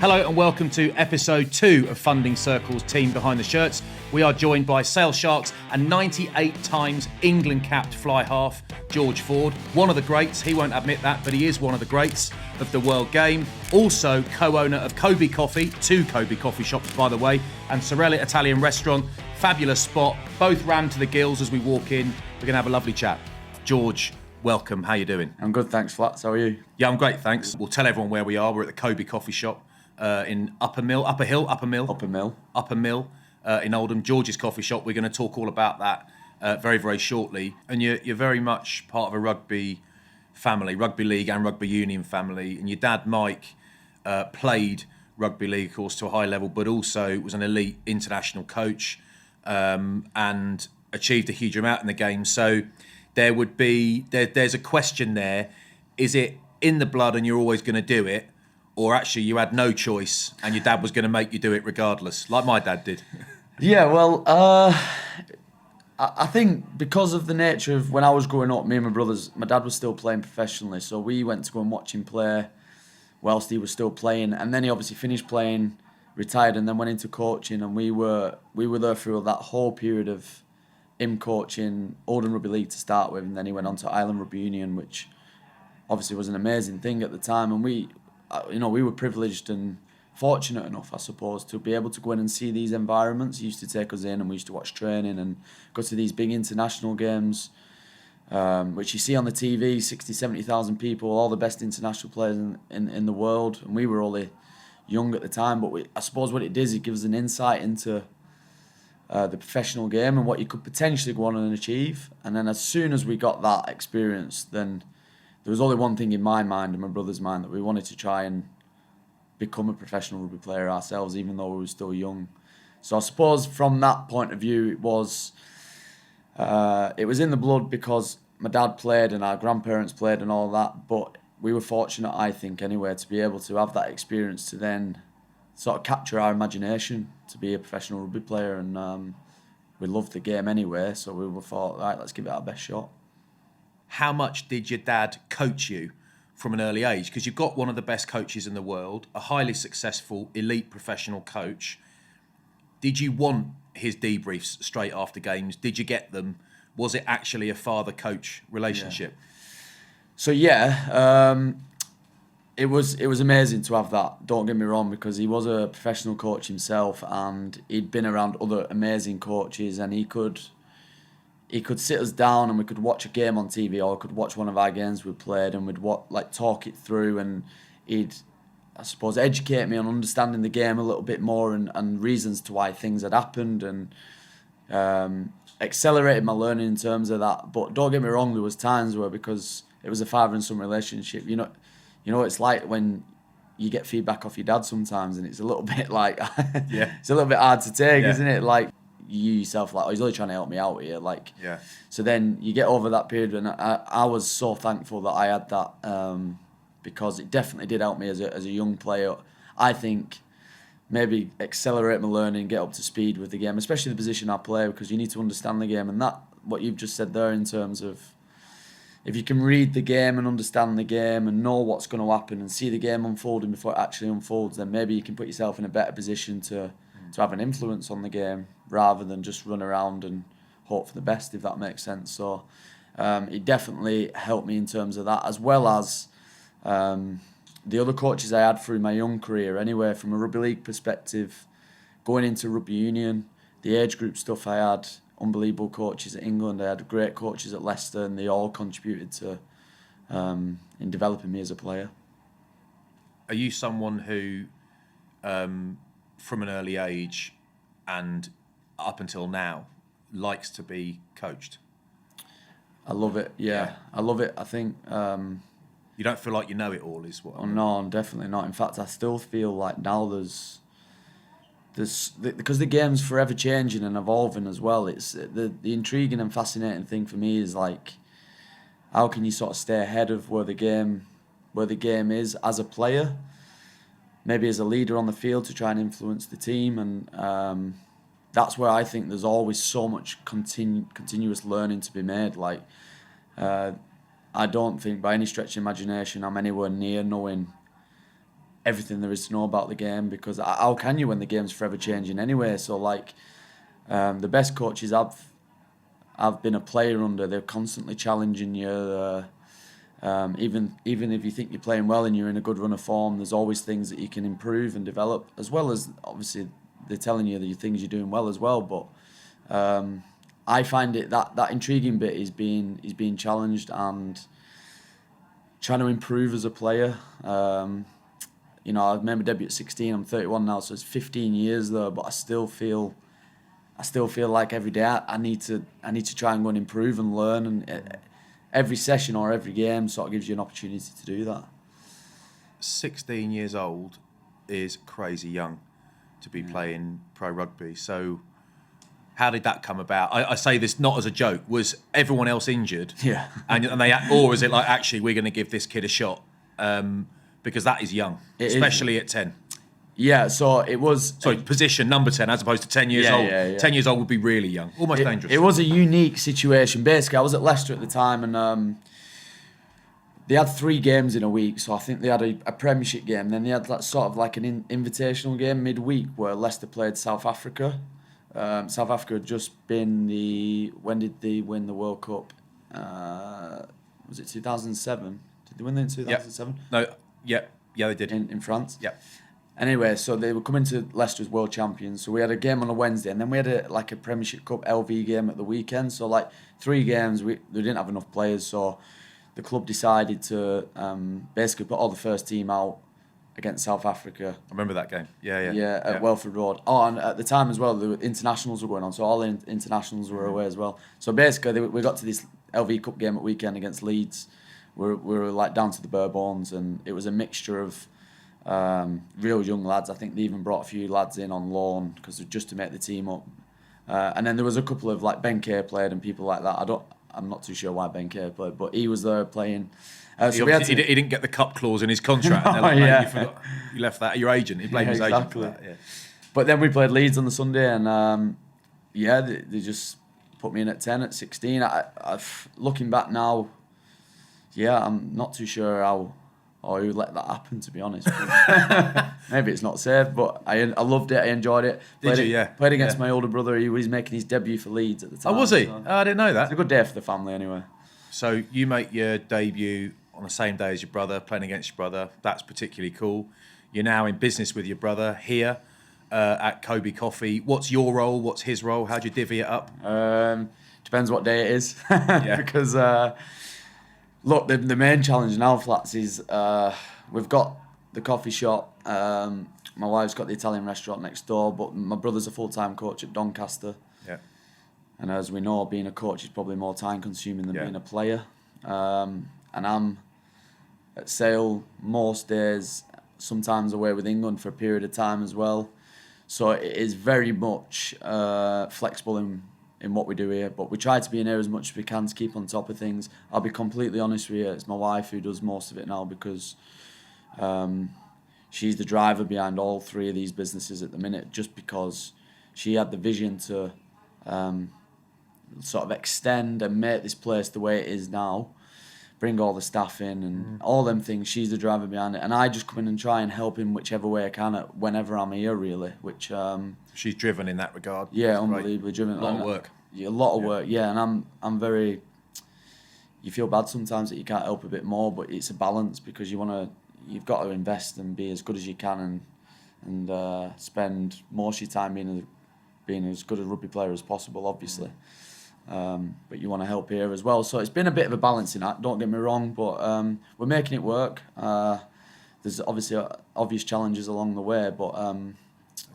Hello and welcome to episode 2 of Funding Circle's Team Behind the Shirts. We are joined by Sale Sharks and 98 times England capped fly half, George Ford. One of the greats, he won't admit that, but he is one of the greats of the world game. Also co-owner of Kobe Coffee, 2 Kobe coffee shops by the way, and Sorella Italian Restaurant. Fabulous spot, both rammed to the gills as we walk in. We're going to have a lovely chat. George, welcome, how you doing? I'm good, thanks Flats, how are you? Yeah, I'm great, thanks. We'll tell everyone where we are. We're at the Kobe Coffee Shop. In Upper Mill in Oldham, George's coffee shop. We're going to talk all about that very, very shortly. And you're very much part of a rugby family, rugby league and rugby union family. And your dad, Mike, played rugby league, of course, to a high level, but also was an elite international coach and achieved a huge amount in the game. So there's a question there. Is it in the blood and you're always going to do it? Or actually you had no choice and your dad was going to make you do it regardless, like my dad did? Yeah, well, I think because of the nature of when I was growing up, me and my brothers, my dad was still playing professionally, so we went to go and watch him play whilst he was still playing, and then he obviously finished playing, retired, and then went into coaching, and we were there through that whole period of him coaching Oldham Rugby League to start with, and then he went on to Ireland Rugby Union, which obviously was an amazing thing at the time, and we were privileged and fortunate enough, I suppose, to be able to go in and see these environments. He used to take us in and we used to watch training and go to these big international games, which you see on the TV, 60, 70,000 people, all the best international players in the world. And we were only young at the time, but I suppose what it does, it gives an insight into the professional game and what you could potentially go on and achieve. And then as soon as we got that experience, then there was only one thing in my mind and my brother's mind, that we wanted to try and become a professional rugby player ourselves, even though we were still young. So I suppose from that point of view, it was in the blood because my dad played and our grandparents played and all that. But we were fortunate, I think, anyway, to be able to have that experience to then sort of capture our imagination to be a professional rugby player. And we loved the game anyway, so we thought, right, let's give it our best shot. How much did your dad coach you from an early age? Because you've got one of the best coaches in the world, a highly successful elite professional coach. Did you want his debriefs straight after games? Did you get them? Was it actually a father-coach relationship? Yeah. It was amazing to have that, don't get me wrong, because he was a professional coach himself and he'd been around other amazing coaches, and he could sit us down and we could watch a game on TV, or we could watch one of our games we played and we'd talk it through, and he'd, I suppose, educate me on understanding the game a little bit more and reasons to why things had happened, and accelerated my learning in terms of that. But don't get me wrong, there was times where, because it was a father and son relationship, you know it's like when you get feedback off your dad sometimes, and it's a little bit like it's a little bit hard to take, isn't it? Like, you yourself, like, oh, he's only trying to help me out here, like. Yeah. So then you get over that period, and I was so thankful that I had that, because it definitely did help me as a young player. I think maybe accelerate my learning, get up to speed with the game, especially the position I play, because you need to understand the game, and that what you've just said there in terms of, if you can read the game and understand the game and know what's going to happen and see the game unfolding before it actually unfolds, then maybe you can put yourself in a better position to have an influence on the game, rather than just run around and hope for the best, if that makes sense. So it definitely helped me in terms of that, as well as the other coaches I had through my young career anyway, from a rugby league perspective, going into rugby union, the age group stuff. I had unbelievable coaches at England, I had great coaches at Leicester, and they all contributed to in developing me as a player. Are you someone who from an early age and up until now likes to be coached? I love it, yeah. I love it. I think you don't feel like you know it all, is what? Oh, no, definitely not. In fact, I still feel like now there's because the game's forever changing and evolving as well. It's the intriguing and fascinating thing for me is, like, how can you sort of stay ahead of where the game is as a player, maybe as a leader on the field, to try and influence the team, and that's where I think there's always so much continuous learning to be made. Like, I don't think by any stretch of imagination I'm anywhere near knowing everything there is to know about the game, because how can you when the game's forever changing anyway? So like the best coaches I've been a player under, they're constantly challenging you. Even if you think you're playing well and you're in a good run of form, there's always things that you can improve and develop, as well as obviously they're telling you the things you're doing well as well. But I find it that intriguing bit is being challenged and trying to improve as a player. You know, I remember debut at 16. I'm 31 now, so it's 15 years though. But I still feel like every day I need to try and go and improve and learn, and every session or every game sort of gives you an opportunity to do that. 16 years old is crazy young to be playing pro rugby. So how did that come about? I say this not as a joke. Was everyone else injured? Yeah. And they, or is it like, actually, we're going to give this kid a shot? Because that is young, especially at 10. Yeah, so it was... Sorry, position number 10 as opposed to 10 years old. Yeah. 10 years old would be really young, almost dangerous. It was a unique situation. Basically, I was at Leicester at the time, and they had 3 games in a week. So I think they had a Premiership game. Then they had sort of like an invitational game midweek where Leicester played South Africa. South Africa had just been when did they win the World Cup? Was it 2007? Did they win it in 2007? No, yeah, they did. In France? Yeah. Anyway, so they were coming to Leicester as world champions. So we had a game on a Wednesday, and then we had a Premiership Cup LV game at the weekend. So like 3 games, they didn't have enough players. So the club decided to basically put all the first team out against South Africa. I remember that game. Yeah, at Welford Road. Oh, and at the time as well, the internationals were going on, so all the internationals were away as well. So basically, we got to this LV Cup game at weekend against Leeds. We were like down to the bare bones, and it was a mixture of real young lads. I think they even brought a few lads in on loan just to make the team up. And then there was a couple of like Ben Kay played and people like that. I'm not too sure why Ben Kay played, but he was there playing. So he didn't get the cup clause in his contract. And like, you left that at your agent. He blamed his agent for that. Yeah. But then we played Leeds on the Sunday, and they just put me in at 10 at 16. Looking back now, I'm not too sure how or who let that happen, to be honest. Maybe it's not safe, but I loved it. I enjoyed it. Played against my older brother. He was making his debut for Leeds at the time. Oh, was he? So I didn't know that. It's a good day for the family anyway. So you make your debut on the same day as your brother, playing against your brother. That's particularly cool. You're now in business with your brother here at Kobe Coffee. What's your role? What's his role? How do you divvy it up? Depends what day it is. Because, look, the main challenge now, Flats, is we've got the coffee shop. My wife's got the Italian restaurant next door, but my brother's a full-time coach at Doncaster. Yeah. And as we know, being a coach is probably more time-consuming than being a player. And I'm at Sale most days, sometimes away with England for a period of time as well. So it is very much flexible in what we do here, but we try to be in here as much as we can to keep on top of things. I'll be completely honest with you, it's my wife who does most of it now, because she's the driver behind all 3 of these businesses at the minute, just because she had the vision to sort of extend and make this place the way it is now, bring all the staff in and all them things. She's the driver behind it, and I just come in and try and help in whichever way I can whenever I'm here, really. Which she's driven in that regard. Yeah, unbelievably driven. A lot of work. Yeah, a lot of work. Yeah, and I'm very. You feel bad sometimes that you can't help a bit more, but it's a balance, because you've got to invest and be as good as you can, and spend most of your time being as good a rugby player as possible, obviously. But you want to help here as well. So it's been a bit of a balancing act, don't get me wrong, but we're making it work. There's obviously obvious challenges along the way, but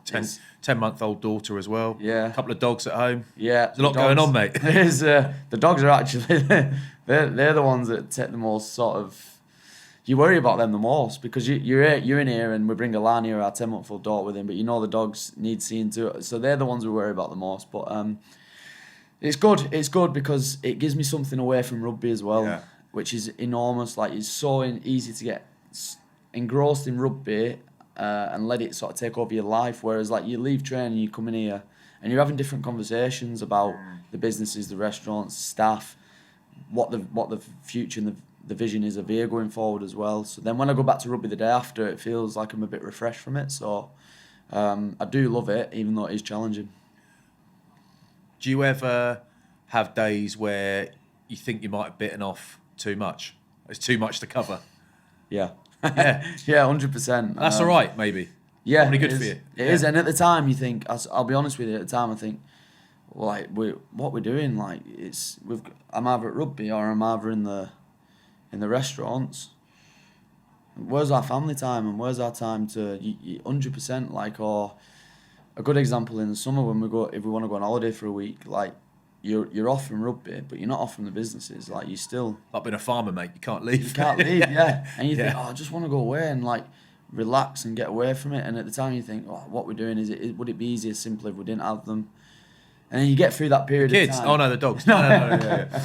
10-month-old daughter as well. Yeah. A couple of dogs at home. Yeah. There's a lot going on, mate. The dogs are actually, they're the ones that take the most sort of, you worry about them the most, because you're in here and we bring Alani, our 10-month-old daughter, with him, but you know the dogs need seeing to. So they're the ones we worry about the most. But it's good because it gives me something away from rugby as well, which is enormous. Like, it's so easy to get engrossed in rugby and let it sort of take over your life, whereas like you leave training, you come in here and you're having different conversations about the businesses, the restaurants, staff, what the future and the vision is of here going forward as well. So then when I go back to rugby the day after, it feels like I'm a bit refreshed from it. So I do love it, even though it is challenging. Do you ever have days where you think you might have bitten off too much? It's too much to cover. Yeah. Yeah. Yeah, 100%. That's all right, maybe. Yeah, Probably good for you. It is, and at the time you think, I'll be honest with you, at the time I think, like, what we're doing, like, I'm either at rugby or I'm either in the restaurants. Where's our family time and where's our time to 100%, like, or a good example in the summer when if we want to go on holiday for a week, like, you're off from rugby, but you're not off from the businesses. Like, you still... Like being a farmer, mate, you can't leave. You can't leave, yeah. And you Yeah. think, I just want to go away and, like, relax and get away from it. And at the time you think, what we're doing, would it be easier, simpler if we didn't have them? And then you get through that period Kids. of time. Oh, no, the dogs. No. Yeah.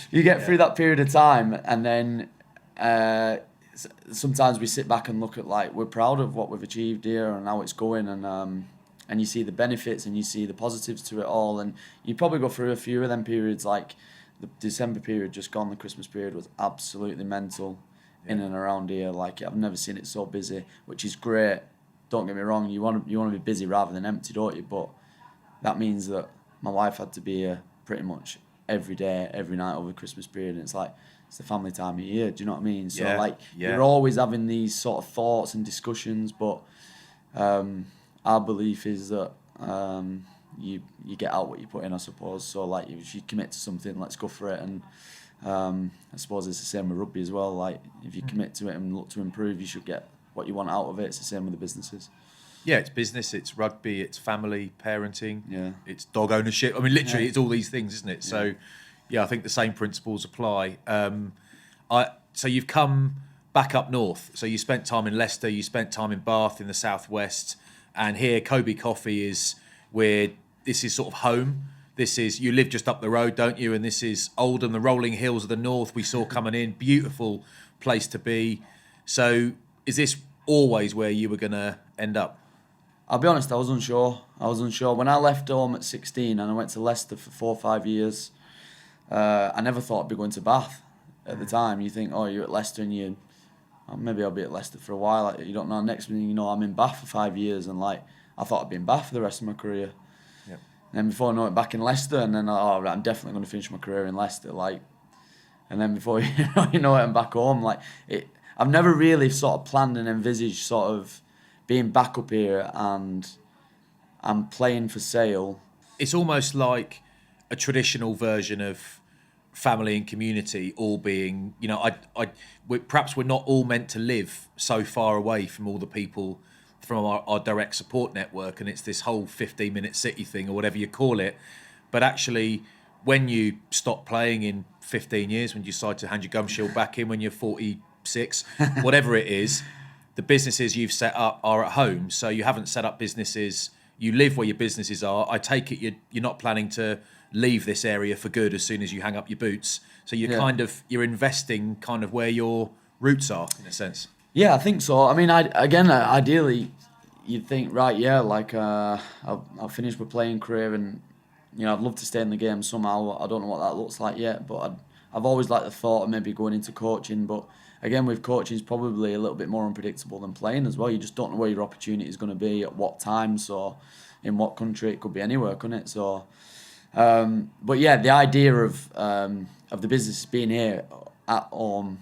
You get through that period of time, and then sometimes we sit back and look at, like, we're proud of what we've achieved here and how it's going, and you see the benefits and you see the positives to it all, and you probably go through a few of them periods, like the December period just gone, the Christmas period was absolutely mental in and around here. Like, I've never seen it so busy, which is great. Don't get me wrong, you want to be busy rather than empty, don't you? But that means that my wife had to be here pretty much every day, every night over the Christmas period, and it's like, it's the family time of year, do you know what I mean? So you're always having these sort of thoughts and discussions, but our belief is that you get out what you put in, I suppose. So, like, if you commit to something, let's go for it. And I suppose it's the same with rugby as well. Like, if you commit to it and look to improve, you should get what you want out of it. It's the same with the businesses. Yeah, it's business, it's rugby, it's family, parenting, Yeah. it's dog ownership. I mean, literally, it's all these things, isn't it? So, I think the same principles apply. So you've come back up north. So you spent time in Leicester, you spent time in Bath in the southwest, and here Kobe Coffee is where this is sort of home. This is, you live just up the road, don't you? And this is Oldham, the rolling hills of the north we saw coming in. Beautiful place to be. So is this always where you were going to end up? I'll be honest, I was unsure. When I left home at 16 and I went to Leicester for 4 or 5 years, I never thought I'd be going to Bath at the time. You think, you're at Leicester and maybe I'll be at Leicester for a while. Like, you don't know. Next thing you know, I'm in Bath for 5 years, and, like, I thought I'd be in Bath for the rest of my career. Yep. And then before I know it, back in Leicester, and then I'm definitely going to finish my career in Leicester. Like, and then before you know it, I'm back home. Like, I've never really sort of planned and envisaged sort of being back up here and I'm playing for Sale. It's almost like a traditional version of family and community all being, perhaps we're not all meant to live so far away from all the people from our direct support network, and it's this whole 15-minute city thing or whatever you call it. But actually, when you stop playing in 15 years, when you decide to hand your gum shield back in when you're 46, whatever it is, the businesses you've set up are at home. So you haven't set up businesses, you live where your businesses are. I take it you're not planning to leave this area for good as soon as you hang up your boots. So you're investing kind of where your roots are, in a sense. Yeah, I think so. I mean, ideally, you'd think, right, yeah, like, I'll finish my playing career and, I'd love to stay in the game somehow. I don't know what that looks like yet, but I've always liked the thought of maybe going into coaching. But again, with coaching, it's probably a little bit more unpredictable than playing as well. You just don't know where your opportunity is going to be, at what time, so in what country. It could be anywhere, couldn't it? So, but yeah, the idea of the business being here at home,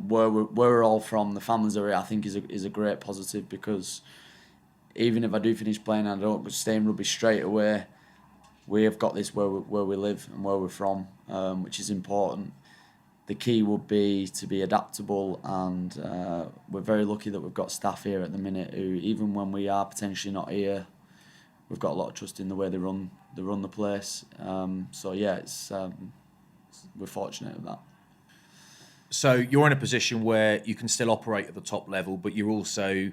where we're all from, the families are here, I think is a great positive, because even if I do finish playing and I don't stay in rugby straight away, we have got this where we live and where we're from, which is important. The key would be to be adaptable, and we're very lucky that we've got staff here at the minute who, even when we are potentially not here, we've got a lot of trust in the way they run the place. So yeah, we're fortunate with that. So you're in a position where you can still operate at the top level, but you're also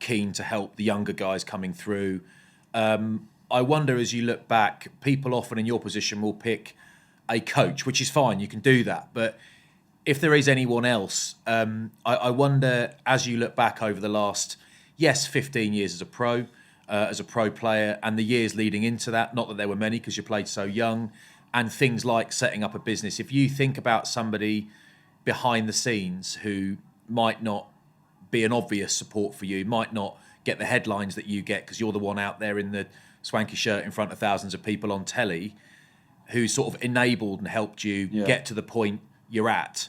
keen to help the younger guys coming through. I wonder, as you look back, people often in your position will pick a coach, which is fine, you can do that. But if there is anyone else, I wonder, as you look back over the last, 15 years as a pro player, and the years leading into that, not that there were many because you played so young, and things like setting up a business, if you think about somebody behind the scenes who might not be an obvious support for you, might not get the headlines that you get because you're the one out there in the swanky shirt in front of thousands of people on telly, who sort of enabled and helped you get to the point you're at.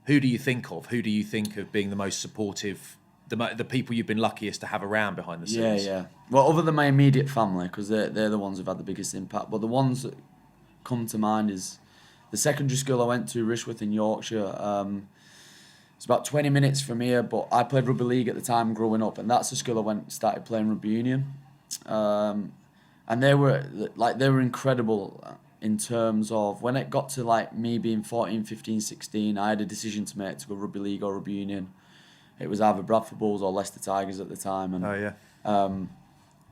Who do you think of? Who do you think of being the most supportive, the people you've been luckiest to have around behind the scenes? Yeah. Well, other than my immediate family, because they're the ones who've had the biggest impact. But the ones that come to mind is the secondary school I went to, Rishworth in Yorkshire. It's about 20 minutes from here, but I played rugby league at the time growing up, and that's the school I started playing rugby union. And they were incredible in terms of when it got to like me being 14, 15, 16, I had a decision to make to go rugby league or rugby union. It was either Bradford Bulls or Leicester Tigers at the time. And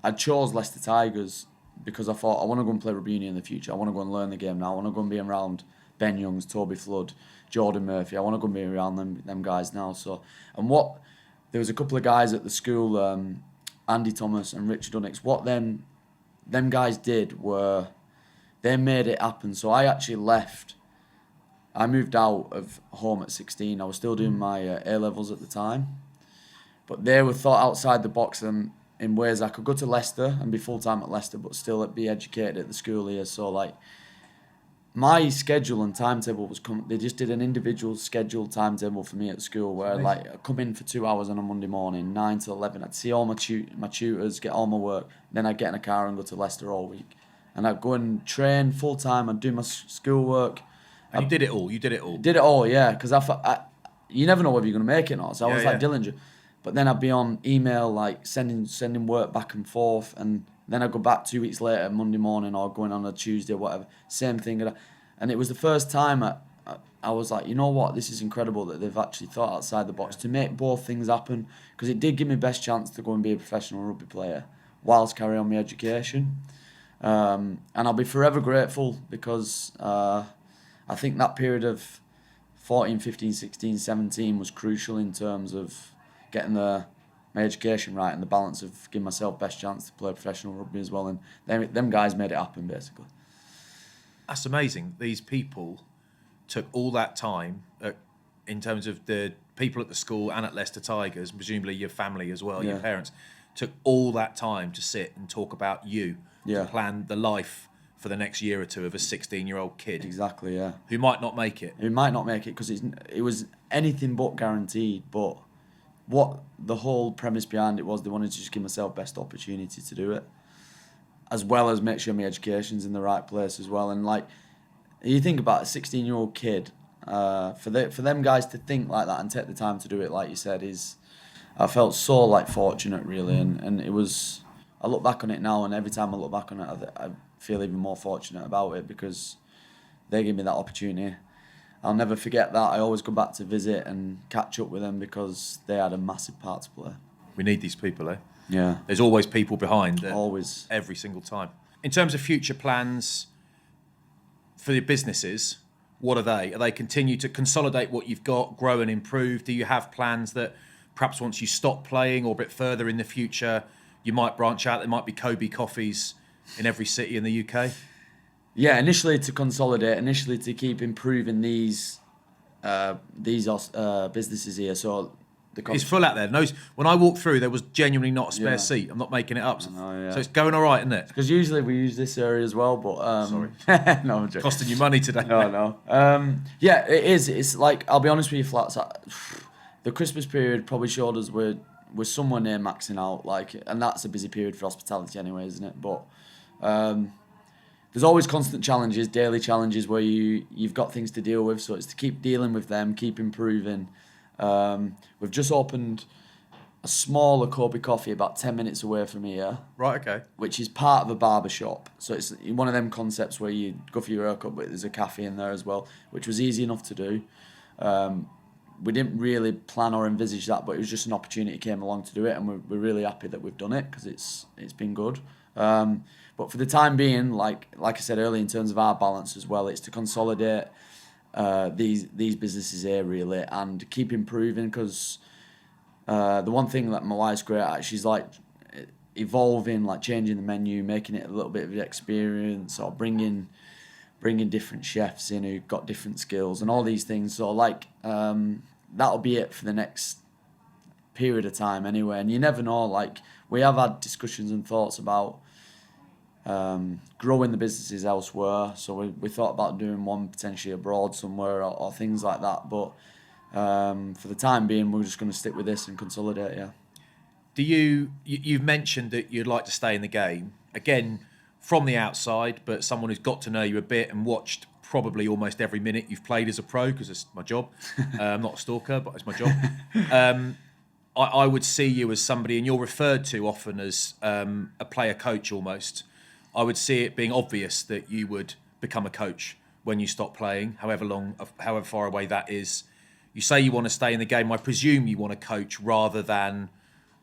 I chose Leicester Tigers because I thought I want to go and play rugby union in the future. I want to go and learn the game now. I want to go and be around Ben Youngs, Toby Flood, Jordan Murphy. I want to go and be around them guys now. So, there was a couple of guys at the school, Andy Thomas and Richard Unnix. What them guys did were they made it happen. So I actually left. I moved out of home at 16. I was still doing my A-levels at the time. But they were thought outside the box in ways I could go to Leicester and be full-time at Leicester, but still be educated at the school here. So, like, my schedule and timetable was they just did an individual scheduled timetable for me at school where, like, I'd come in for 2 hours on a Monday morning, 9 to 11. I'd see all my tutors, get all my work. Then I'd get in a car and go to Leicester all week. And I'd go and train full-time. I'd do my schoolwork. And you did it all. You did it all. Did it all, yeah. Because you never know whether you're going to make it or not. So I was like Dillinger. But then I'd be on email, like sending work back and forth. And then I'd go back 2 weeks later, Monday morning, or going on a Tuesday, whatever. Same thing. And it was the first time I was like, you know what? This is incredible that they've actually thought outside the box to make both things happen. Because it did give me best chance to go and be a professional rugby player whilst carry on my education. And I'll be forever grateful because I think that period of 14, 15, 16, 17 was crucial in terms of getting my education right and the balance of giving myself best chance to play professional rugby as well. And them guys made it happen, basically. That's amazing. These people took all that time in terms of the people at the school and at Leicester Tigers, presumably your family as well, your parents, took all that time to sit and talk about you, to plan the life for the next year or two of a 16-year-old kid. Exactly, yeah. Who might not make it. Who might not make it because it was anything but guaranteed. But what the whole premise behind it was, they wanted to just give myself best opportunity to do it, as well as make sure my education's in the right place as well. And like, you think about a 16-year-old kid, for them guys to think like that and take the time to do it, like you said, I felt so like fortunate really, and it was. I look back on it now, and every time I look back on it, I feel even more fortunate about it because they gave me that opportunity. I'll never forget that. I always go back to visit and catch up with them because they had a massive part to play. We need these people, eh? Yeah. There's always people behind. Always. Every single time. In terms of future plans for your businesses, what are they? Are they continue to consolidate what you've got, grow and improve? Do you have plans that perhaps once you stop playing or a bit further in the future, you might branch out? There might be Kobe coffees in every city in the UK. Yeah, initially to consolidate, initially to keep improving these businesses here. So it's full out there. No, when I walked through, there was genuinely not a spare seat. I'm not making it up. So, so it's going all right, isn't it? Because usually we use this area as well, but sorry, no, I'm joking. Costing you money today. No. Yeah, it is. It's like, I'll be honest with you, Flats. The Christmas period probably showed us we're somewhere near maxing out, like, and that's a busy period for hospitality anyway, isn't it? But there's always constant challenges, daily challenges where you've got things to deal with, so it's to keep dealing with them, keep improving. We've just opened a smaller Kobe Coffee about 10 minutes away from here. Right, okay. Which is part of a barber shop. So it's one of them concepts where you go for your haircut, but there's a cafe in there as well, which was easy enough to do. We didn't really plan or envisage that, but it was just an opportunity came along to do it, and we're really happy that we've done it because it's been good. But for the time being, like I said earlier, in terms of our balance as well, it's to consolidate these businesses here really and keep improving, because the one thing that my wife's great at, she's like evolving, like changing the menu, making it a little bit of an experience, or bringing bringing different chefs in who got different skills and all these things. So like that'll be it for the next period of time anyway. And you never know. Like we have had discussions and thoughts about growing the businesses elsewhere. So we thought about doing one potentially abroad somewhere or things like that. But for the time being, we're just going to stick with this and consolidate. Yeah. Do you've mentioned that you'd like to stay in the game again from the outside, but someone who's got to know you a bit and watched probably almost every minute you've played as a pro, because it's my job. I'm not a stalker, but it's my job. I would see you as somebody, and you're referred to often as a player coach almost. I would see it being obvious that you would become a coach when you stop playing, however far away that is. You say you want to stay in the game. I presume you want to coach rather than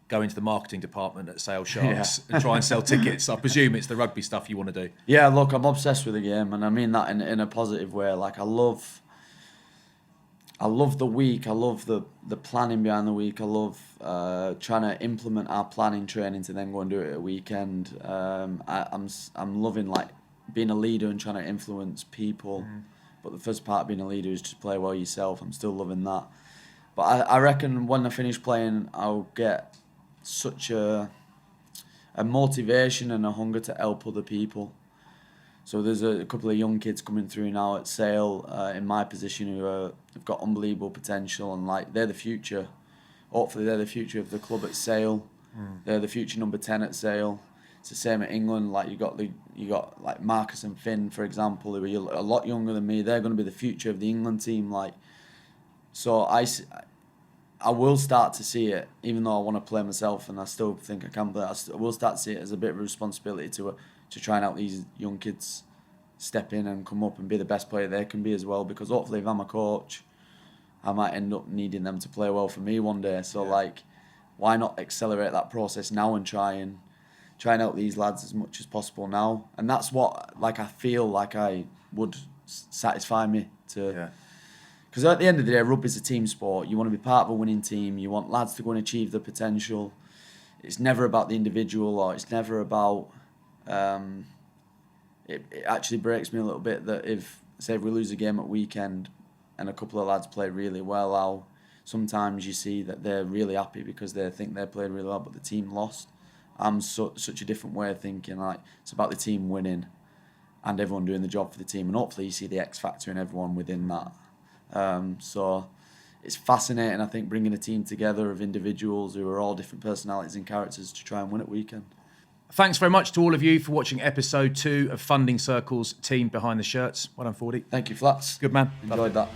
go into the marketing department at Sale Sharks and try and sell tickets. I presume it's the rugby stuff you want to do. Yeah, look, I'm obsessed with the game, and I mean that in a positive way. Like I love the week. I love the planning behind the week. I love trying to implement our planning training to then go and do it at a weekend. I'm loving like being a leader and trying to influence people. But the first part of being a leader is to play well yourself. I'm still loving that. But I reckon when I finish playing, I'll get such a motivation and a hunger to help other people. So there's a couple of young kids coming through now at Sale in my position who have got unbelievable potential, and like they're the future. Hopefully they're the future of the club at Sale. They're the future number 10 at Sale. It's the same at England. Like you got like Marcus and Finn, for example, who are a lot younger than me. They're going to be the future of the England team. Like, so I will start to see it, even though I want to play myself and I still think I can play. I will start to see it as a bit of a responsibility to try and help these young kids step in and come up and be the best player they can be as well. Because hopefully, if I'm a coach, I might end up needing them to play well for me one day. So like, why not accelerate that process now and try and help these lads as much as possible now? And that's what like I feel like I would satisfy me to. Yeah. Because at the end of the day, rugby's a team sport. You want to be part of a winning team. You want lads to go and achieve their potential. It's never about the individual, or it's never about... It actually breaks me a little bit that if we lose a game at weekend and a couple of lads play really well, how sometimes you see that they're really happy because they think they played really well, but the team lost. I'm such a different way of thinking. Like, it's about the team winning and everyone doing the job for the team. And hopefully you see the X factor in everyone within that. So it's fascinating, I think, bringing a team together of individuals who are all different personalities and characters to try and win at weekend. Thanks very much to all of you for watching episode 2 of Funding Circle's Team Behind the Shirts. Well done, 40. Thank you, Flats. Good man. Enjoyed that.